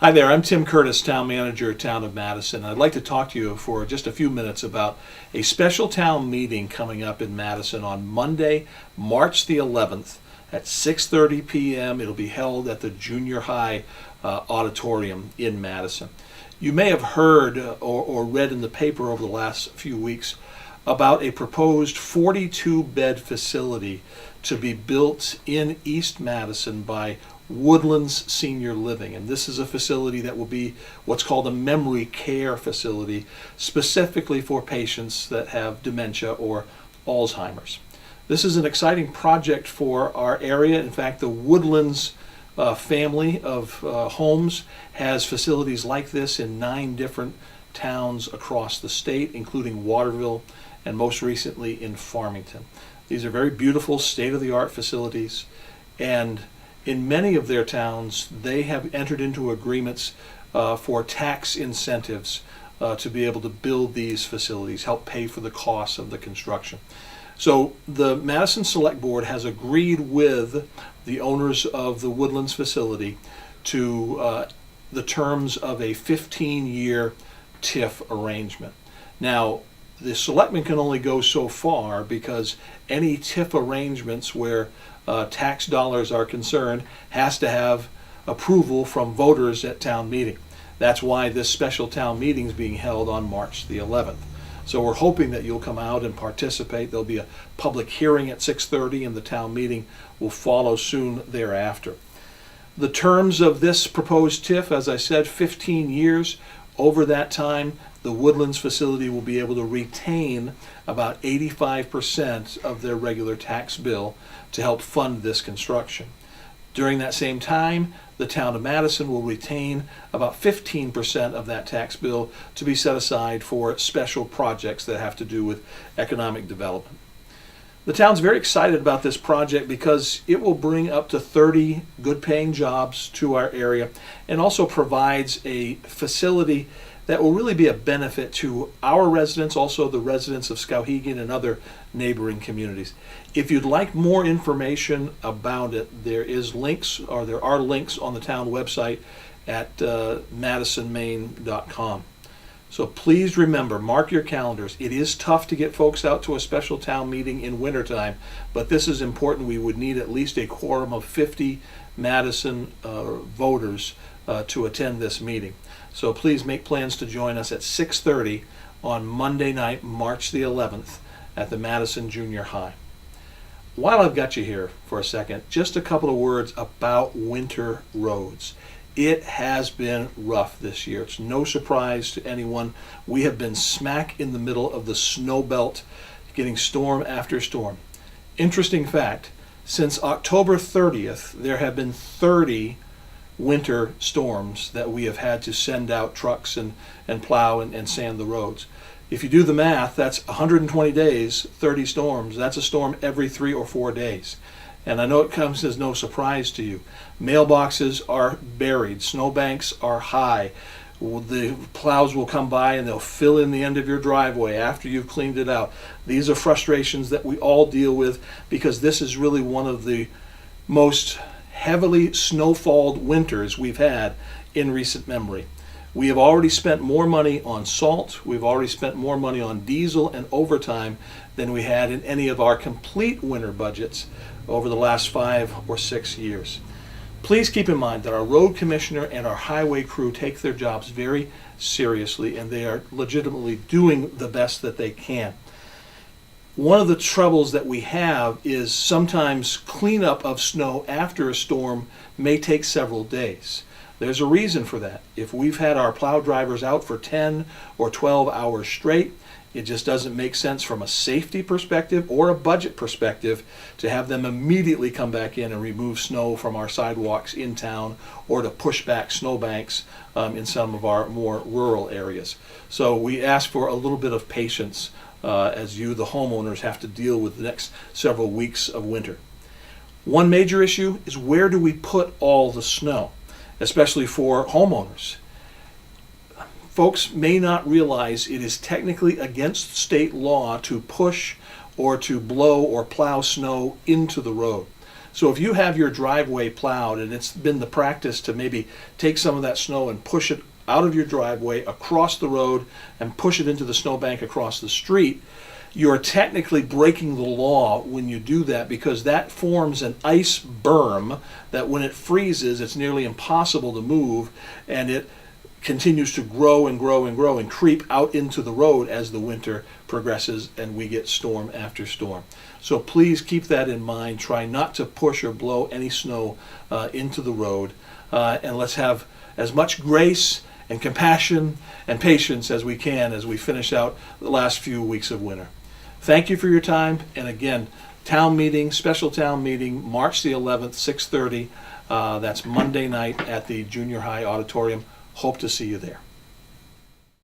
Hi there, I'm Tim Curtis, Town Manager, Town of Madison. I'd like to talk to you for just a few minutes about a special town meeting coming up in Madison on Monday, March the 11th at 6:30 p.m. It'll be held at the junior high auditorium in Madison. You may have heard or read in the paper over the last few weeks about a proposed 42-bed facility to be built in East Madison by Woodlands Senior Living. And this is a facility that will be what's called a memory care facility, specifically for patients that have dementia or Alzheimer's. This is an exciting project for our area. In fact, the Woodlands family of homes has facilities like this in 9 different towns across the state, including Waterville and most recently in Farmington. These are very beautiful, state-of-the-art facilities, and in many of their towns, they have entered into agreements for tax incentives to be able to build these facilities, help pay for the costs of the construction. So the Madison Select Board has agreed with the owners of the Woodlands facility to the terms of a 15-year TIF arrangement. Now, the selectmen can only go so far because any TIF arrangements where tax dollars are concerned has to have approval from voters at town meeting. That's why this special town meeting is being held on March the 11th. So we're hoping that you'll come out and participate. There'll be a public hearing at 6:30 and the town meeting will follow soon thereafter. The terms of this proposed TIF, as I said, 15 years. Over that time, the Woodlands facility will be able to retain about 85% of their regular tax bill to help fund this construction. During that same time, the town of Madison will retain about 15% of that tax bill to be set aside for special projects that have to do with economic development. The town's very excited about this project because it will bring up to 30 good-paying jobs to our area and also provides a facility that will really be a benefit to our residents, also the residents of Skowhegan and other neighboring communities. If you'd like more information about it, there are links on the town website at madisonmaine.com. So please remember, mark your calendars. It is tough to get folks out to a special town meeting in wintertime, but this is important. We would need at least a quorum of 50 Madison voters to attend this meeting. So please make plans to join us at 6:30 on Monday night, March the 11th at the Madison Junior High. While I've got you here for a second, just a couple of words about winter roads. It has been rough this year. It's no surprise to anyone. We have been smack in the middle of the snow belt, getting storm after storm. Interesting fact, since October 30th, there have been 30 winter storms that we have had to send out trucks and plow and sand the roads. If you do the math, that's 120 days, 30 storms. That's a storm every 3 or 4 days. And I know it comes as no surprise to you. Mailboxes are buried, snowbanks are high. The plows will come by and they'll fill in the end of your driveway after you've cleaned it out. These are frustrations that we all deal with because this is really one of the most heavily snowfalled winters we've had in recent memory. We have already spent more money on salt, we've already spent more money on diesel and overtime than we had in any of our complete winter budgets over the last 5 or 6 years. Please keep in mind that our road commissioner and our highway crew take their jobs very seriously and they are legitimately doing the best that they can. One of the troubles that we have is sometimes cleanup of snow after a storm may take several days. There's a reason for that. If we've had our plow drivers out for 10 or 12 hours straight, it just doesn't make sense from a safety perspective or a budget perspective to have them immediately come back in and remove snow from our sidewalks in town or to push back snowbanks in some of our more rural areas. So we ask for a little bit of patience as you, the homeowners, have to deal with the next several weeks of winter. One major issue is where do we put all the snow, especially for homeowners. Folks may not realize it is technically against state law to push or to blow or plow snow into the road. So if you have your driveway plowed and it's been the practice to maybe take some of that snow and push it out of your driveway across the road and push it into the snowbank across the street, you're technically breaking the law when you do that, because that forms an ice berm that when it freezes, it's nearly impossible to move, and it continues to grow and grow and grow and creep out into the road as the winter progresses and we get storm after storm. So please keep that in mind. Try not to push or blow any snow into the road, and let's have as much grace and compassion and patience as we can as we finish out the last few weeks of winter. Thank you for your time, and again, town meeting, special town meeting, March the 11th, 6:30. That's Monday night at the junior high auditorium. Hope to see you there.